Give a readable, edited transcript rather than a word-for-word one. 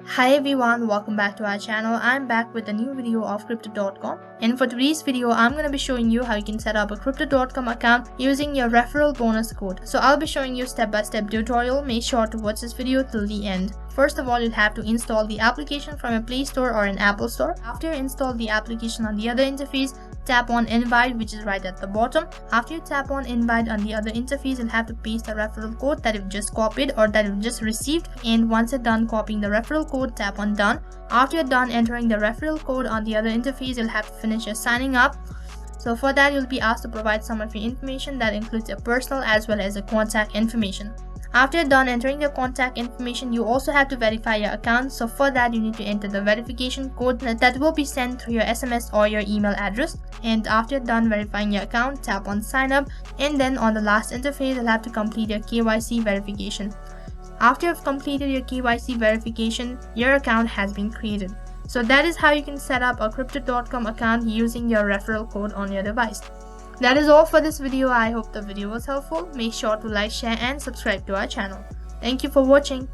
Hi everyone, welcome back to our channel. I'm back with a new video of crypto.com, and for today's video I'm going to be showing you how you can set up a crypto.com account using your referral bonus code. So I'll be showing you step-by-step tutorial. Make sure to watch this video till the end. First of all, you'll have to install the application from a Play Store or an Apple Store. After you install the application, on the other interface, tap on invite, which is right at the bottom. After you tap on invite on the other interface, you'll have to paste the referral code that you've just copied or that you've just received, and once you're done copying the referral code, tap on done. After you're done entering the referral code on the other interface, you'll have to finish your signing up. So for that, you'll be asked to provide some of your information that includes your personal as well as the contact information. After you're done entering your contact information, you also have to verify your account. So for that, you need to enter the verification code that will be sent through your SMS or your email address. And after you're done verifying your account, tap on sign up, and then on the last interface, you'll have to complete your KYC verification. After you've completed your KYC verification, your account has been created. So that is how you can set up a crypto.com account using your referral code on your device. That is all for this video. I hope the video was helpful. Make sure to like, share and subscribe to our channel. Thank you for watching.